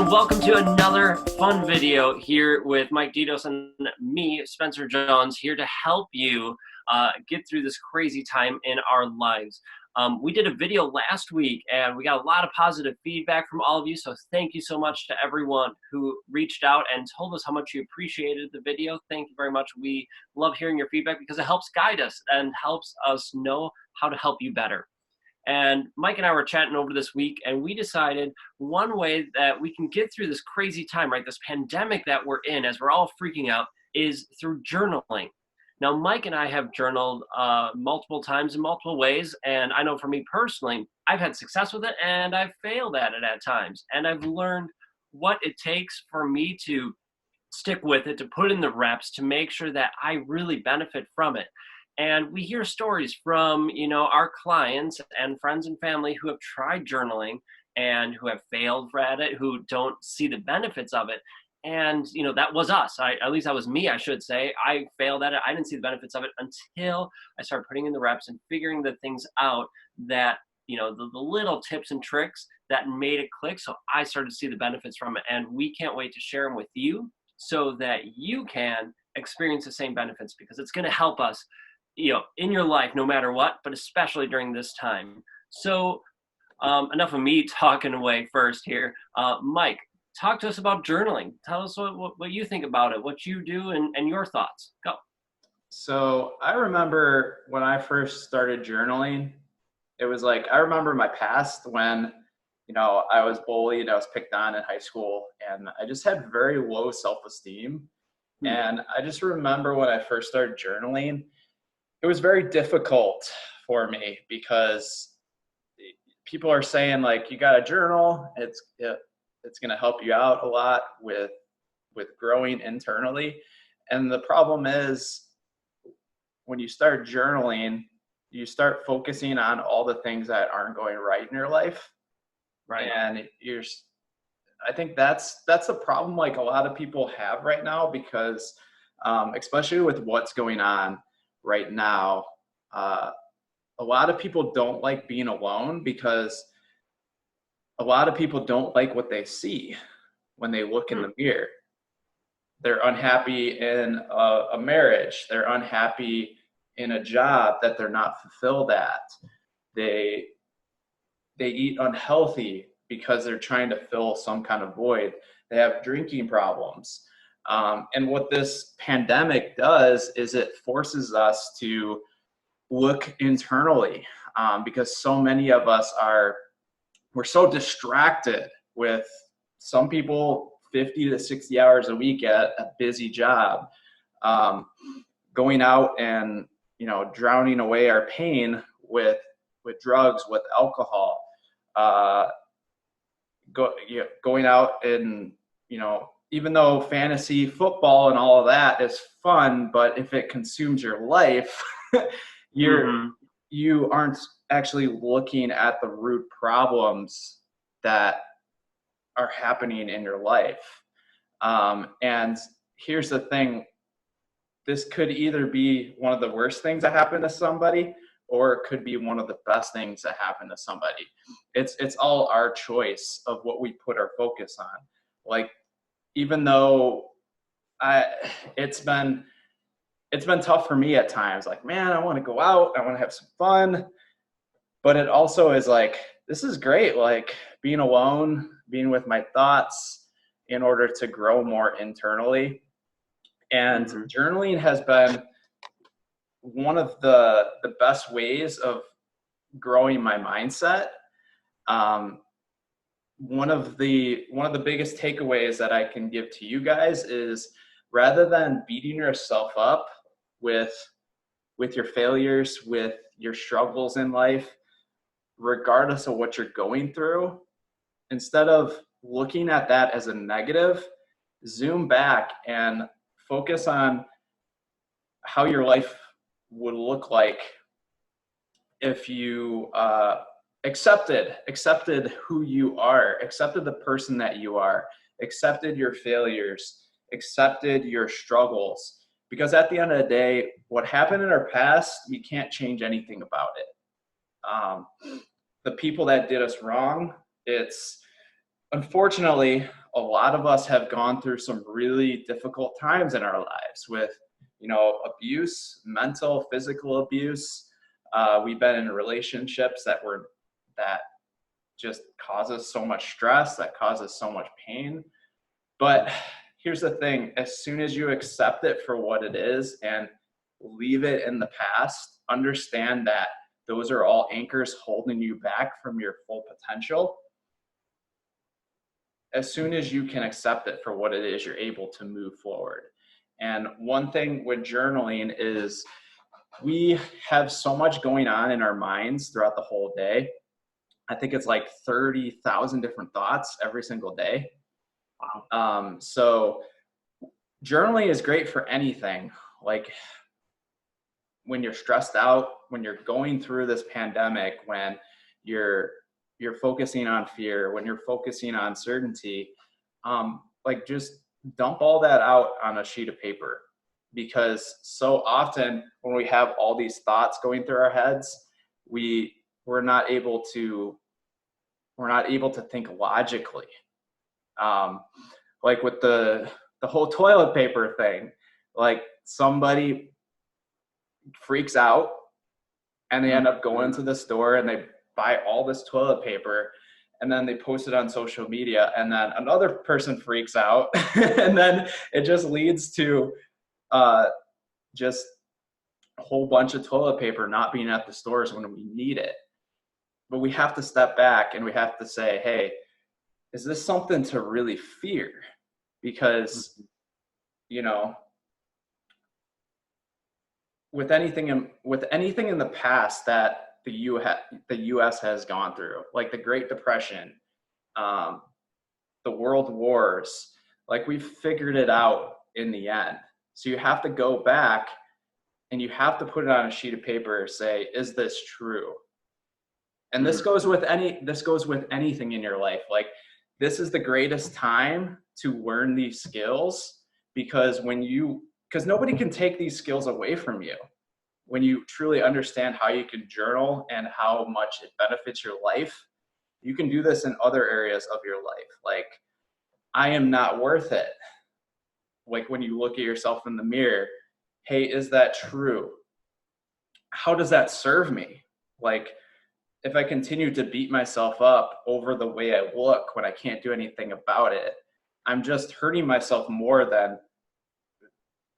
and welcome to another fun video here with Mike Didos and me, Spencer Jones, here to help you get through this crazy time in our lives. We did a video last week and we got a lot of positive feedback from all of you, so thank you so much to everyone who reached out and told us how much you appreciated the video. Thank you very much. We love hearing your feedback because it helps guide us and helps us know how to help you better. And Mike and I were chatting over this week, and we decided one way that we can get through this crazy time, right, this pandemic that we're in as we're all freaking out, is through journaling. Now, Mike and I have journaled multiple times in multiple ways, and I know for me personally, I've had success with it, and I've failed at it at times. And I've learned what it takes for me to stick with it, to put in the reps, to make sure that I really benefit from it. And we hear stories from, our clients and friends and family who have tried journaling and who have failed at it, who don't see the benefits of it. And, that was us. At least that was me, I should say. I failed at it. I didn't see the benefits of it until I started putting in the reps and figuring the things out that, the little tips and tricks that made it click. So I started to see the benefits from it. And we can't wait to share them with you so that you can experience the same benefits, because it's going to help us in your life, no matter what, but especially during this time. So enough of me talking away first here. Mike, talk to us about journaling. Tell us what you think about it, what you do, and your thoughts. Go. So I remember when I first started journaling, it was like, I remember my past when, I was bullied, I was picked on in high school, and I just had very low self-esteem. And I just remember when I first started journaling, it was very difficult for me because people are saying, like, you got to journal. It's going to help you out a lot with growing internally. And the problem is, when you start journaling, you start focusing on all the things that aren't going right in your life. Right. And I think that's a problem like a lot of people have right now, because especially with what's going on right now, a lot of people don't like being alone, because a lot of people don't like what they see when they look in the mirror. They're unhappy in a marriage. They're unhappy in a job that they're not fulfilled at. They eat unhealthy because they're trying to fill some kind of void. They have drinking problems. And what this pandemic does is it forces us to look internally, because so many of us we're so distracted with, some people 50 to 60 hours a week at a busy job, going out and, drowning away our pain with drugs, with alcohol, going out and, even though fantasy football and all of that is fun, but if it consumes your life, you aren't actually looking at the root problems that are happening in your life. And here's the thing. This could either be one of the worst things that happened to somebody, or it could be one of the best things that happened to somebody. It's all our choice of what we put our focus on. Like, even though it's been tough for me at times, like, man, I want to go out, I want to have some fun, but it also is like, this is great, like being alone, being with my thoughts in order to grow more internally. And journaling has been one of the best ways of growing my mindset. One of the biggest takeaways that I can give to you guys is, rather than beating yourself up with your failures, with your struggles in life, regardless of what you're going through, instead of looking at that as a negative, zoom back and focus on how your life would look like if you accepted who you are, accepted the person that you are, accepted your failures, accepted your struggles. Because at the end of the day, what happened in our past, we can't change anything about it. The people that did us wrong, it's unfortunately a lot of us have gone through some really difficult times in our lives with, abuse, mental, physical abuse. We've been in relationships that just cause us so much stress, that cause us so much pain. But here's the thing, as soon as you accept it for what it is and leave it in the past, understand that those are all anchors holding you back from your full potential. As soon as you can accept it for what it is, you're able to move forward. And one thing with journaling is we have so much going on in our minds throughout the whole day. I think it's like 30,000 different thoughts every single day. So journaling is great for anything. Like when you're stressed out, when you're going through this pandemic, when you're focusing on fear, when you're focusing on certainty, like just dump all that out on a sheet of paper. Because so often when we have all these thoughts going through our heads, we're not able to think logically. Like with the whole toilet paper thing, like somebody freaks out and they end up going to the store and they buy all this toilet paper and then they post it on social media, and then another person freaks out and then it just leads to just a whole bunch of toilet paper not being at the stores when we need it. But we have to step back and we have to say, hey, is this something to really fear? Because, with anything in the past that the U.S. has gone through, like the Great Depression, the World Wars, like we've figured it out in the end. So you have to go back and you have to put it on a sheet of paper and say, is this true? And this goes with anything in your life. Like this is the greatest time to learn these skills, because nobody can take these skills away from you. When you truly understand how you can journal and how much it benefits your life, you can do this in other areas of your life. Like, I am not worth it. Like when you look at yourself in the mirror, hey, is that true? How does that serve me? Like, if I continue to beat myself up over the way I look when I can't do anything about it, I'm just hurting myself more than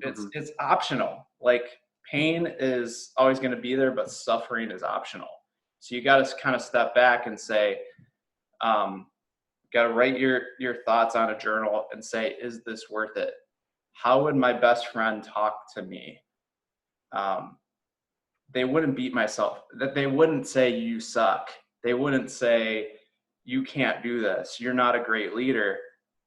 it's optional. Like pain is always going to be there, but suffering is optional. So you got to kind of step back and say, got to write your thoughts on a journal and say, is this worth it? How would my best friend talk to me? They wouldn't beat myself. That they wouldn't say you suck. They wouldn't say you can't do this. You're not a great leader.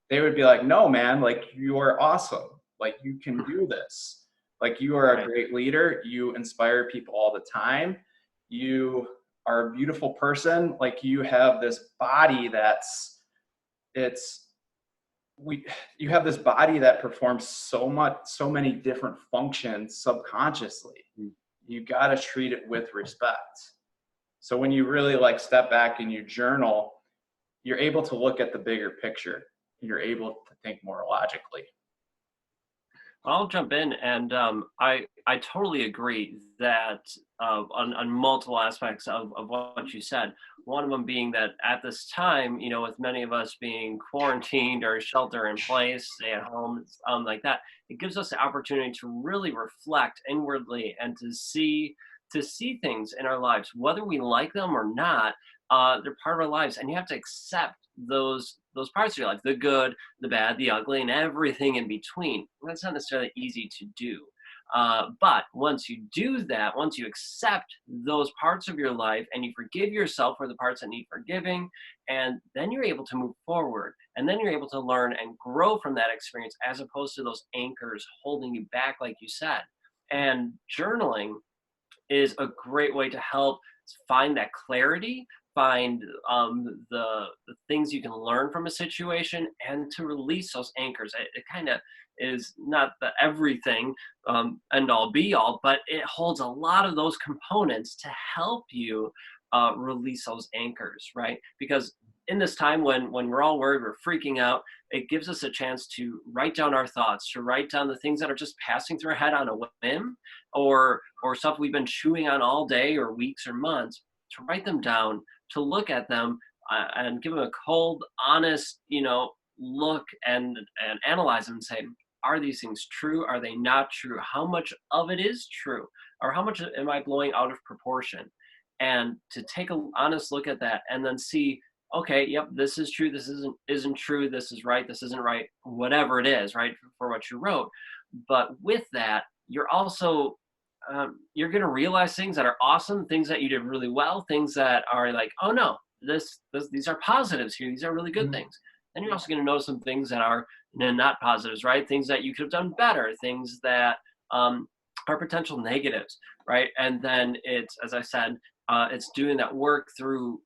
They would be like, no, man, like you are awesome. Like you can do this. Like you are a great leader. You inspire people all the time. You are a beautiful person. Like you have this body you have this body that performs so many different functions subconsciously. You got to treat it with respect. So when you really like step back and you journal, you're able to look at the bigger picture. You're able to think more logically. I'll jump in, and I totally agree that on multiple aspects of what you said. One of them being that at this time, with many of us being quarantined or shelter in place, stay at home, like that, it gives us the opportunity to really reflect inwardly and to see things in our lives, whether we like them or not. They're part of our lives, and you have to accept those parts of your life, the good, the bad, the ugly, and everything in between. That's not necessarily easy to do. But once you do that, once you accept those parts of your life and you forgive yourself for the parts that need forgiving, and then you're able to move forward, and then you're able to learn and grow from that experience, as opposed to those anchors holding you back, like you said. And journaling is a great way to help find that clarity, find the things you can learn from a situation, and to release those anchors. It kind of is not the everything end all be all, but it holds a lot of those components to help you release those anchors, right? Because in this time when we're all worried, we're freaking out, it gives us a chance to write down our thoughts, to write down the things that are just passing through our head on a whim, or stuff we've been chewing on all day or weeks or months, to write them down, to look at them, and give them a cold, honest, look, and analyze them and say, are these things true? Are they not true? How much of it is true? Or how much am I blowing out of proportion? And to take an honest look at that and then see, okay, yep, this is true, this isn't true, this is right, this isn't right, whatever it is, right, for what you wrote. But with that, you're also you're going to realize things that are awesome, things that you did really well, things that are like, oh no, these are positives here, these are really good things. And you're also going to notice some things that are not positives, right? Things that you could have done better, things that are potential negatives, right? And then it's, as I said, it's doing that work through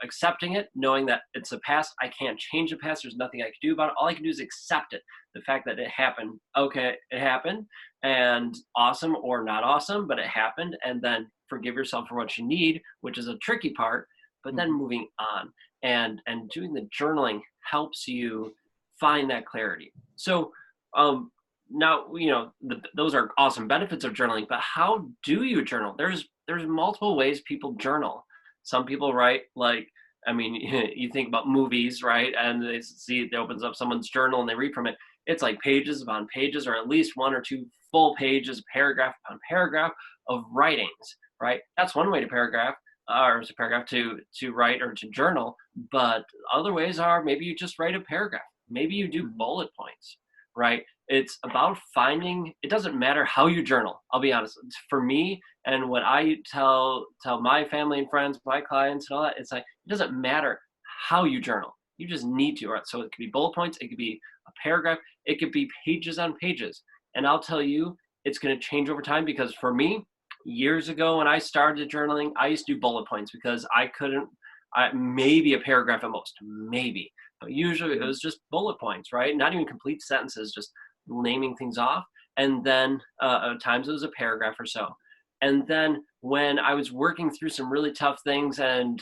accepting it, knowing that it's a past. I can't change the past. There's nothing I can do about it. All I can do is accept it. The fact that it happened. Okay, it happened, and awesome or not awesome, but it happened. And then forgive yourself for what you need, which is a tricky part. But then moving on and doing the journaling helps you find that clarity. So now those are awesome benefits of journaling, but how do you journal? There's multiple ways people journal. Some people write, like, I mean, you think about movies, right? And they see it opens up someone's journal and they read from it. It's like pages upon pages, or at least one or two full pages, paragraph upon paragraph of writings, right? That's one way to paragraph, or to paragraph to write or to journal. But other ways are, maybe you just write a paragraph. Maybe you do bullet points, right? It's about finding, it doesn't matter how you journal. I'll be honest. For me, and what I tell my family and friends, my clients and all that, it's like, it doesn't matter how you journal. You just need to, right? So it could be bullet points, it could be a paragraph, it could be pages on pages. And I'll tell you, it's going to change over time, because for me, years ago when I started journaling, I used to do bullet points because I couldn't, maybe a paragraph at most, maybe. But usually it was just bullet points, right? Not even complete sentences, just naming things off. And then at times it was a paragraph or so. And then when I was working through some really tough things, and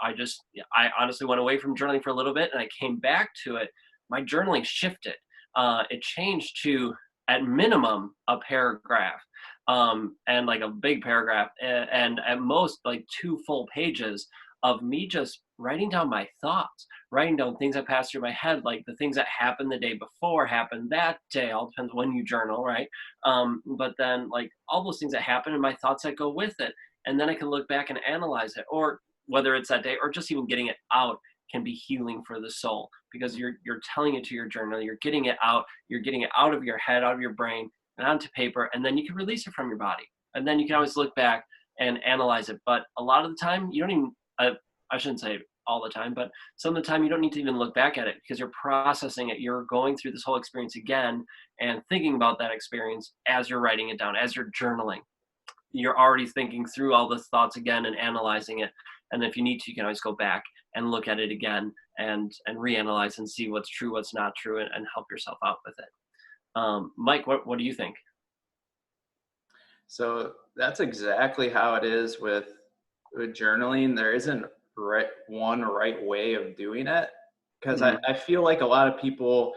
I honestly went away from journaling for a little bit, and I came back to it, my journaling shifted. It changed to, at minimum, a paragraph, and like a big paragraph, and at most like 2 full pages of me just writing down my thoughts, writing down things that pass through my head, like the things that happened the day before, happened that day. All depends when you journal, right? But then, like, all those things that happen and my thoughts that go with it. And then I can look back and analyze it, or whether it's that day or just even getting it out can be healing for the soul, because you're telling it to your journal, you're getting it out of your head, out of your brain, and onto paper, and then you can release it from your body. And then you can always look back and analyze it. But a lot of the time, you don't even, I shouldn't say all the time, but some of the time you don't need to even look back at it, because you're processing it. You're going through this whole experience again and thinking about that experience as you're writing it down, as you're journaling. You're already thinking through all the thoughts again and analyzing it. And if you need to, you can always go back and look at it again and reanalyze and see what's true, what's not true, and help yourself out with it. Mike, what do you think? So that's exactly how it is with journaling. There isn't one right way of doing it, because I feel like a lot of people,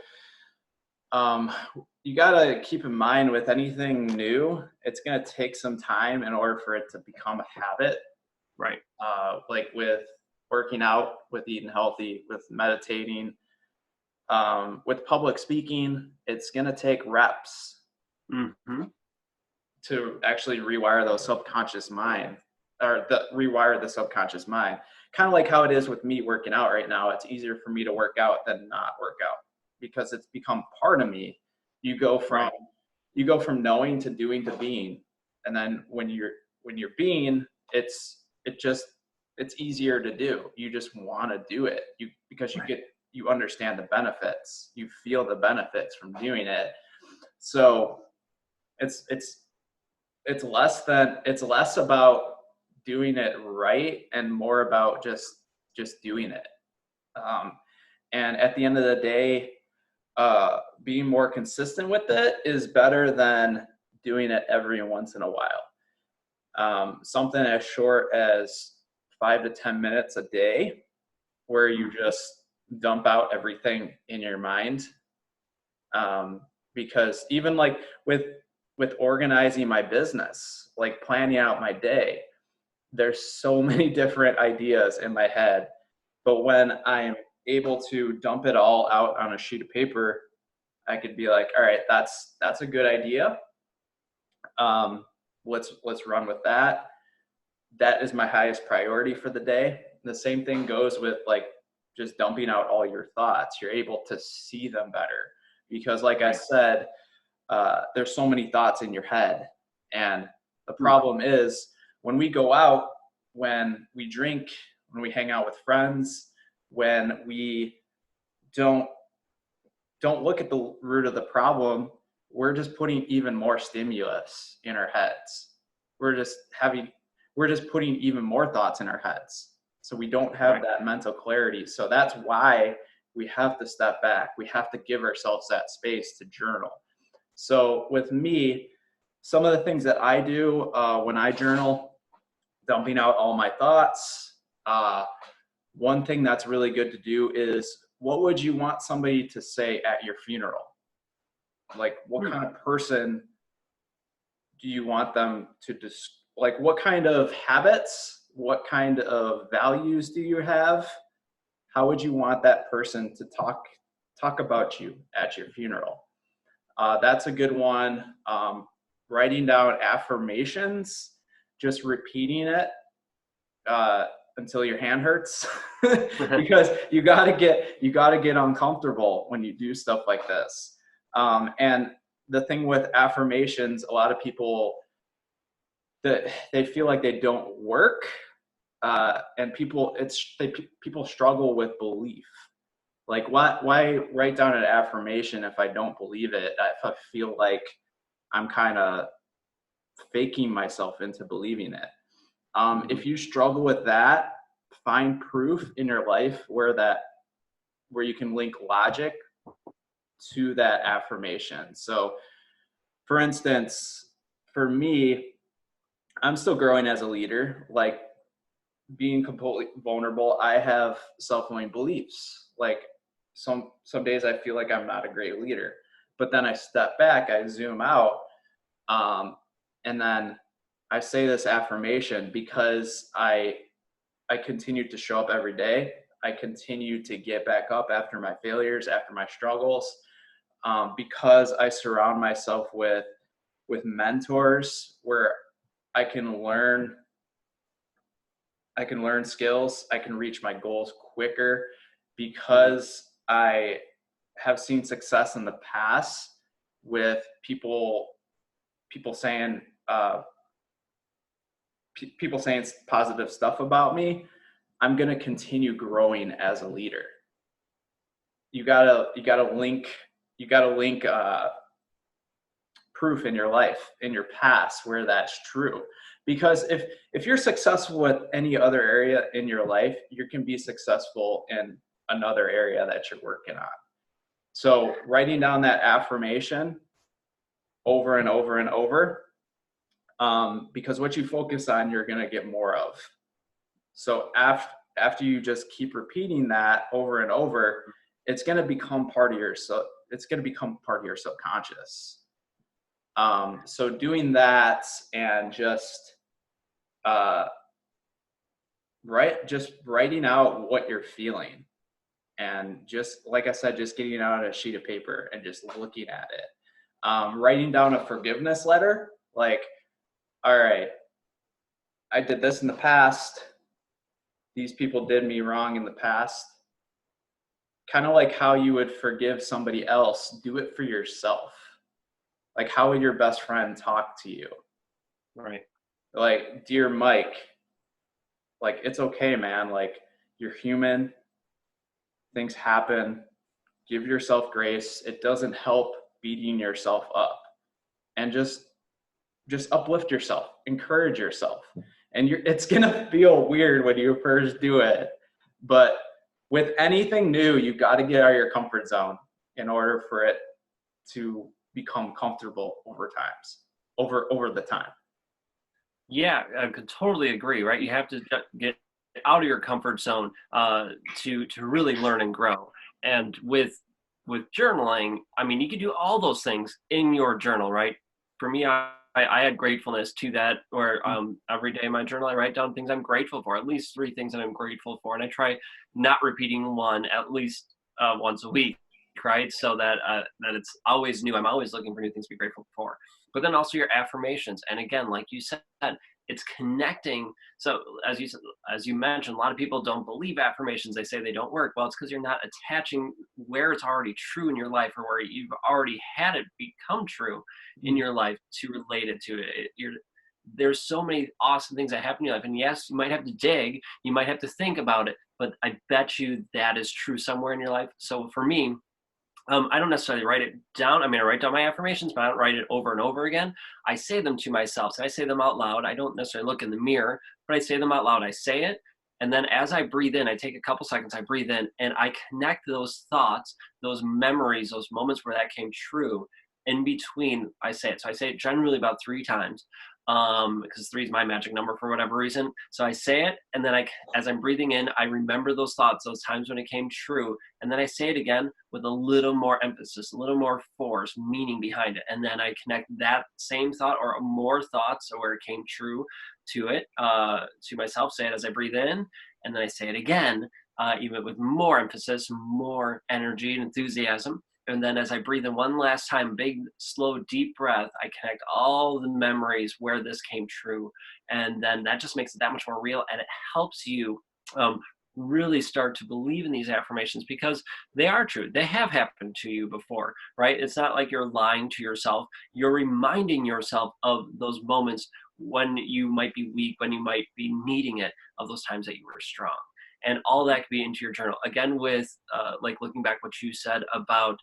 you got to keep in mind, with anything new, it's going to take some time in order for it to become a habit. Right. Like with working out, with eating healthy, with meditating, with public speaking, it's going to take reps to actually rewire those subconscious mind, or rewire the subconscious mind. Kind of like how it is with me working out right now. It's easier for me to work out than not work out, because it's become part of me. You go from knowing to doing to being. And then when you're being, it's easier to do. You just want to do it, because you understand the benefits. You feel the benefits from doing it. So it's less about doing it right and more about just doing it. And at the end of the day, being more consistent with it is better than doing it every once in a while. Something as short as 5 to 10 minutes a day where you just dump out everything in your mind. Because even like with organizing my business, like planning out my day, there's so many different ideas in my head. But when I'm able to dump it all out on a sheet of paper, I could be like, all right, that's a good idea. Let's run with that. That is my highest priority for the day. The same thing goes with like just dumping out all your thoughts. You're able to see them better because, like I said, there's so many thoughts in your head. And the problem is when we go out, when we drink, when we hang out with friends, when we don't look at the root of the problem, we're just putting even more stimulus in our heads. We're just putting even more thoughts in our heads. So we don't have that mental clarity. So that's why we have to step back. We have to give ourselves that space to journal. So with me, some of the things that I do when I journal, dumping out all my thoughts. One thing that's really good to do is, what would you want somebody to say at your funeral? Like, what kind of person do you want them to like, what kind of habits, what kind of values do you have? How would you want that person to talk about you at your funeral? That's a good one. Writing down affirmations, just repeating it until your hand hurts, because you gotta get uncomfortable when you do stuff like this. And the thing with affirmations, a lot of people that they feel like they don't work, and people struggle with belief. Like, why write down an affirmation if I don't believe it? If I feel like I'm kind of faking myself into believing it. If you struggle with that, find proof in your life where you can link logic to that affirmation. So, for instance, for me, I'm still growing as a leader. Like, being completely vulnerable, I have self-limiting beliefs. Like, some days I feel like I'm not a great leader, but then I step back, I zoom out, and then I say this affirmation because I continue to show up every day. I continue to get back up after my failures, after my struggles, because I surround myself with mentors where I can learn skills. I can reach my goals quicker because I have seen success in the past with people saying positive stuff about me. I'm going to continue growing as a leader. You gotta link proof in your life, in your past, where that's true. Because if you're successful with any other area in your life, you can be successful in another area that you're working on. So writing down that affirmation over and over and over, because what you focus on, you're going to get more of. So after you just keep repeating that over and over, it's going to become part of your subconscious. So doing that and just writing out what you're feeling, and just like I said, just getting it out on a sheet of paper and just looking at it. Writing down a forgiveness letter, like, all right, I did this in the past. These people did me wrong in the past. Kind of like how you would forgive somebody else, do it for yourself. Like, how would your best friend talk to you? Right. Like, dear Mike, like, it's okay, man. Like, you're human. Things happen. Give yourself grace. It doesn't help beating yourself up. And just uplift yourself, encourage yourself. And it's gonna feel weird when you first do it, but with anything new, you got to get out of your comfort zone in order for it to become comfortable over the time. Yeah, I could totally agree, right? You have to get out of your comfort zone to really learn and grow. And with journaling, I mean, you can do all those things in your journal, right? For me, I had gratefulness to that, where every day in my journal I write down things I'm grateful for, at least 3 things that I'm grateful for, and I try not repeating one at least once a week, right? So that that it's always new. I'm always looking for new things to be grateful for. But then also your affirmations, and again, like you said, it's connecting. So as you mentioned, a lot of people don't believe affirmations. They say they don't work. Well, it's because you're not attaching where it's already true in your life, or where you've already had it become true in your life, to relate it to it. There's so many awesome things that happen in your life, and yes, you might have to dig, you might have to think about it, but I bet you that is true somewhere in your life. So for me, I don't necessarily write it down. I mean, I write down my affirmations, but I don't write it over and over again. I say them to myself. So I say them out loud. I don't necessarily look in the mirror, but I say them out loud. I say it. And then as I breathe in, I take a couple seconds, I breathe in, and I connect those thoughts, those memories, those moments where that came true. In between, I say it. So I say it generally about 3 times, because 3 is my magic number for whatever reason. So I say it, and then as I'm breathing in, I remember those thoughts, those times when it came true, and then I say it again with a little more emphasis, a little more force, meaning behind it, and then I connect that same thought or more thoughts, or where it came true, to it, to myself. Say it as I breathe in, and then I say it again, even with more emphasis, more energy and enthusiasm. And then as I breathe in one last time, big, slow, deep breath, I connect all the memories where this came true. And then that just makes it that much more real. And it helps you really start to believe in these affirmations, because they are true. They have happened to you before, right? It's not like you're lying to yourself. You're reminding yourself of those moments when you might be weak, when you might be needing it, of those times that you were strong. And all that could be into your journal. Again, with like looking back what you said about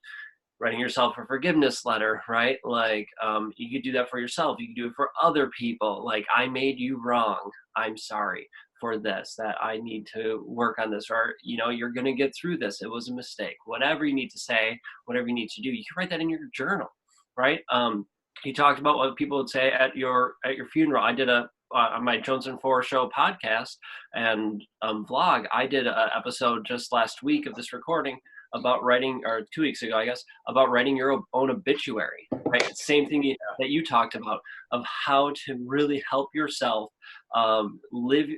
writing yourself a forgiveness letter, right? Like you could do that for yourself. You could do it for other people. Like, I made you wrong. I'm sorry for this, that I need to work on this, or, you're going to get through this. It was a mistake. Whatever you need to say, whatever you need to do, you can write that in your journal, right? You talked about what people would say at your funeral. I did on my Jones and Four Show podcast and vlog, I did an episode just last week of this recording about writing, or 2 weeks ago, I guess, about writing your own obituary, right? Same thing that you talked about, of how to really help yourself live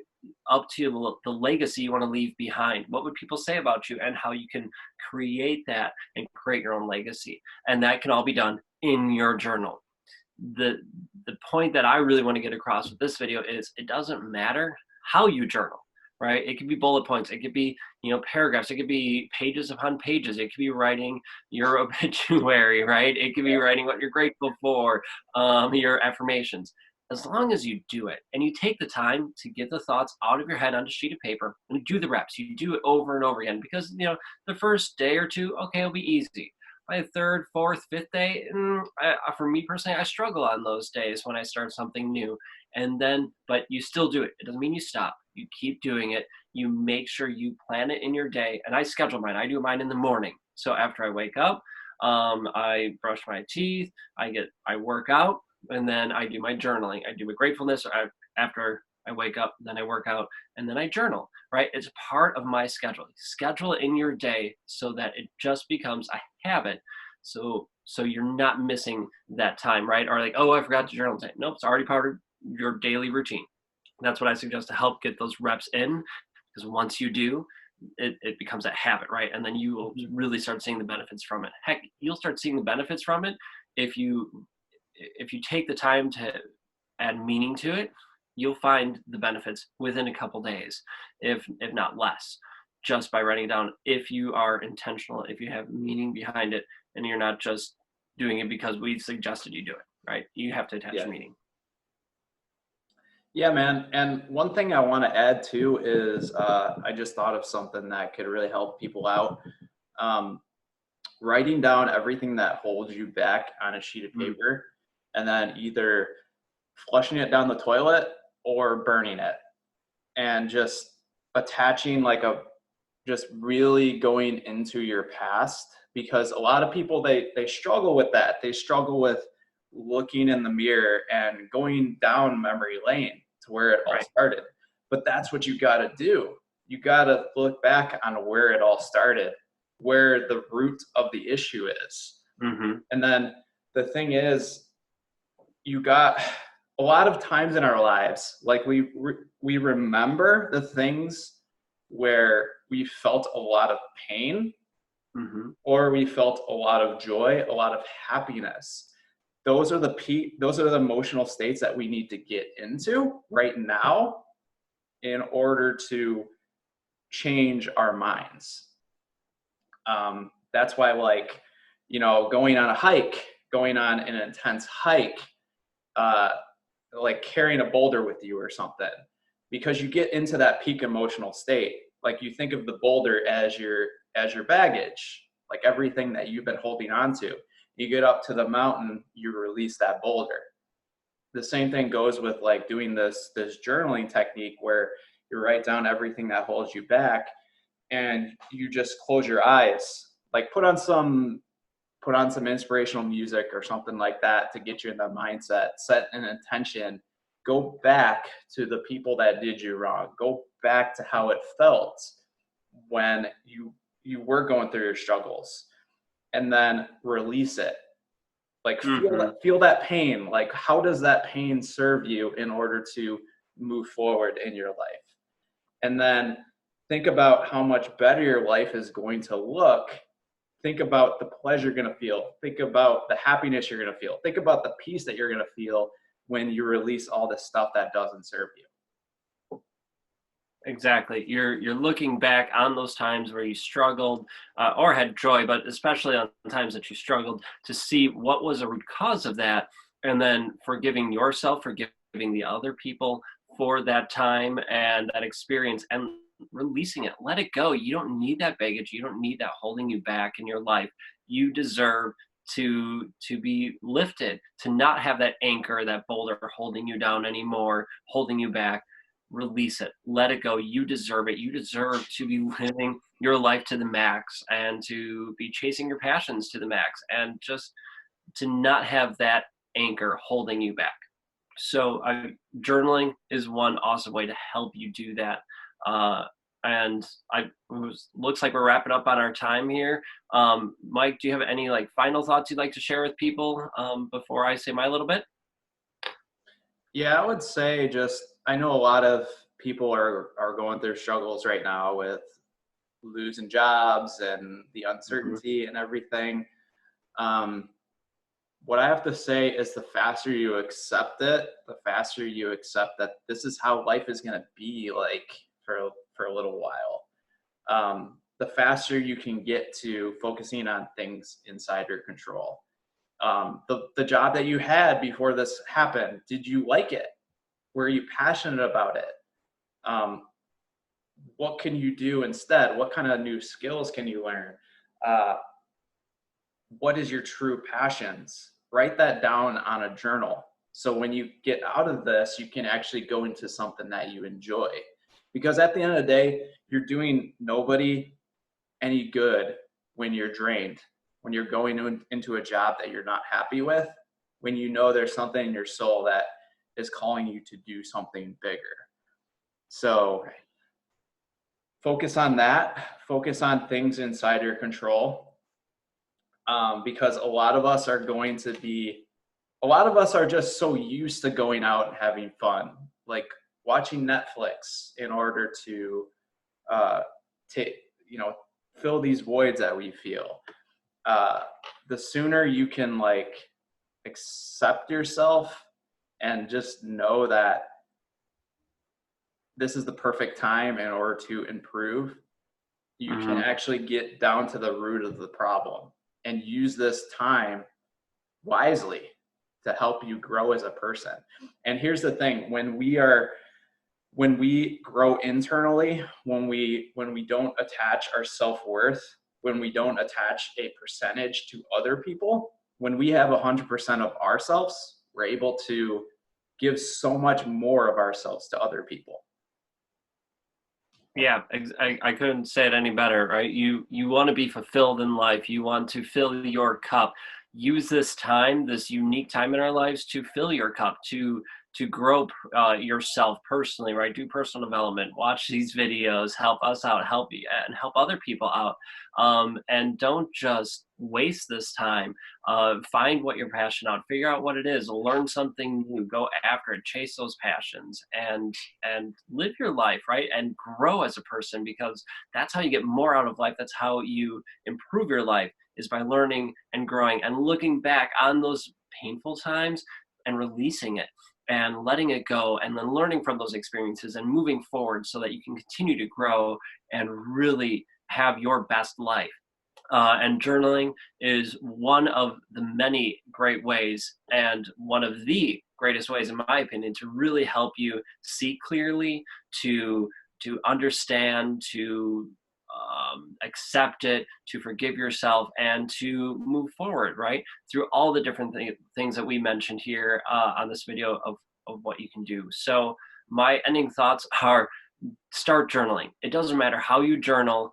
up to the legacy you want to leave behind. What would people say about you, and how you can create that and create your own legacy. And that can all be done in your journal. The point that I really want to get across with this video is, it doesn't matter how you journal, right? It could be bullet points, it could be paragraphs, it could be pages upon pages, it could be writing your obituary, right? It could be writing what you're grateful for, your affirmations. As long as you do it and you take the time to get the thoughts out of your head onto a sheet of paper, and you do the reps, you do it over and over again, because the first day or two, okay, it'll be easy. By the third, fourth, fifth day, for me personally, I struggle on those days when I start something new. But you still do it. It doesn't mean you stop. You keep doing it. You make sure you plan it in your day. And I schedule mine. I do mine in the morning. So after I wake up, I brush my teeth, I work out, and then I do my journaling. I do my gratefulness after I wake up, then I work out, and then I journal, right? It's part of my schedule. Schedule it in your day so that it just becomes a habit. So you're not missing that time, right? Or like, oh, I forgot to journal today. Nope, it's already part of your daily routine. That's what I suggest to help get those reps in, because once you do, it becomes a habit, right? And then you will really start seeing the benefits from it. Heck, you'll start seeing the benefits from it if you take the time to add meaning to it. You'll find the benefits within a couple days, if not less, just by writing it down. If you are intentional, if you have meaning behind it, and you're not just doing it because we suggested you do it, right? You have to attach meaning. Yeah, man. And one thing I want to add too is I just thought of something that could really help people out. Writing down everything that holds you back on a sheet of paper, and then either flushing it down the toilet or burning it, and just attaching just really going into your past, because a lot of people, they struggle with that. They struggle with looking in the mirror and going down memory lane to where it all started. But that's what you got to do. You got to look back on where it all started, where the root of the issue is. Mm-hmm. And then the thing is, you got a lot of times in our lives, like we remember the things where we felt a lot of pain, Mm-hmm. or we felt a lot of joy, a lot of happiness. Those are the emotional states that we need to get into right now in order to change our minds. That's why, like, going on a hike, going on an intense hike, like carrying a boulder with you or something, because you get into that peak emotional state. Like, you think of the boulder as your baggage, like everything that you've been holding on to. You get up to the mountain, you release that boulder. The same thing goes with like doing this journaling technique, where you write down everything that holds you back, and you just close your eyes, like put on some inspirational music or something like that to get you in the mindset, set an intention, go back to the people that did you wrong, go back to how it felt when you were going through your struggles, and then release it. Like, feel that pain. Like, how does that pain serve you in order to move forward in your life? And then think about how much better your life is going to look. Think about the pleasure you're going to feel. Think about the happiness you're going to feel. Think about the peace that you're going to feel when you release all this stuff that doesn't serve you. Exactly. You're looking back on those times where you struggled or had joy, but especially on times that you struggled, to see what was a root cause of that, and then forgiving yourself, forgiving the other people for that time and that experience, and releasing it. Let it go. You don't need that baggage. You don't need that holding you back in your life. You deserve to be lifted, to not have that anchor, that boulder holding you down anymore, holding you back. Release it, let it go. You deserve it. You deserve to be living your life to the max, and to be chasing your passions to the max, and just to not have that anchor holding you back. So journaling is one awesome way to help you do that. And looks like we're wrapping up on our time here. Mike, do you have any like final thoughts you'd like to share with people before I say my little bit? Yeah, I would say, just, I know a lot of people are going through struggles right now with losing jobs and the uncertainty and everything. What I have to say is, the faster you accept it, the faster you accept that this is how life is going to be like for a little while. The faster you can get to focusing on things inside your control. The job that you had before this happened, did you like it? Were you passionate about it? What can you do instead? What kind of new skills can you learn? What is your true passions? Write that down on a journal. So when you get out of this, you can actually go into something that you enjoy. Because at the end of the day, you're doing nobody any good when you're drained, when you're going into a job that you're not happy with, when you know there's something in your soul that is calling you to do something bigger. So focus on that. Focus on things inside your control. Because a lot of us are just so used to going out and having fun, like watching Netflix in order to fill these voids that we feel. The sooner you can like accept yourself and just know that this is the perfect time in order to improve, you can actually get down to the root of the problem and use this time wisely to help you grow as a person. And here's the thing, when we grow internally, when we don't attach our self-worth, when we don't attach a percentage to other people, when we have 100% of ourselves, we're able to give so much more of ourselves to other people. Yeah, I couldn't say it any better, right? You want to be fulfilled in life. You want to fill your cup. Use this time, this unique time in our lives, to fill your cup, to to grow yourself personally, right? Do personal development, watch these videos, help us out, help you, and help other people out. And don't just waste this time. Find what you're passionate about, figure out what it is, learn something new, go after it, chase those passions, and live your life, right? And grow as a person, because that's how you get more out of life. That's how you improve your life, is by learning and growing and looking back on those painful times and releasing it and letting it go, and then learning from those experiences and moving forward so that you can continue to grow and really have your best life. And journaling is one of the many great ways, and one of the greatest ways, in my opinion, to really help you see clearly, to understand, to accept it, to forgive yourself, and to move forward, right? Through all the different things that we mentioned here on this video of what you can do. So my ending thoughts are, start journaling. It doesn't matter how you journal,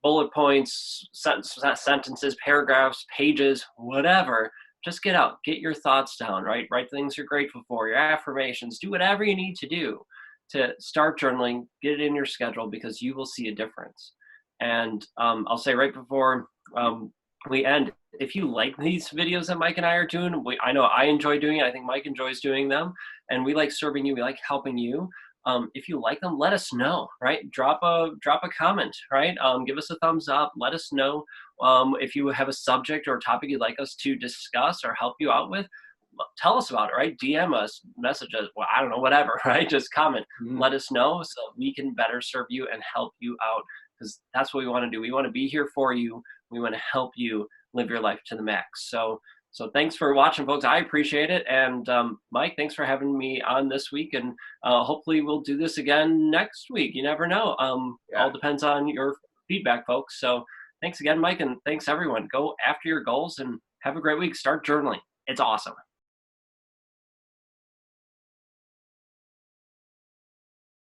bullet points, sentences, paragraphs, pages, whatever. Just get out, get your thoughts down, right? Write things you're grateful for, your affirmations, do whatever you need to do to start journaling, get it in your schedule, because you will see a difference. And I'll say right before we end, if you like these videos that Mike and I are doing, I know I enjoy doing it. I think Mike enjoys doing them, and we like serving you. We like helping you. If you like them, let us know, right? Drop a comment, right? Give us a thumbs up. Let us know if you have a subject or a topic you'd like us to discuss or help you out with. Tell us about it, right? DM us, message us, well, I don't know, whatever, right? Just comment. Mhm. Let us know so we can better serve you and help you out, because that's what we want to do. We want to be here for you. We want to help you live your life to the max. So thanks for watching, folks. I appreciate it. And Mike, thanks for having me on this week. And hopefully we'll do this again next week. You never know. All depends on your feedback, folks. So thanks again, Mike. And thanks, everyone. Go after your goals and have a great week. Start journaling. It's awesome.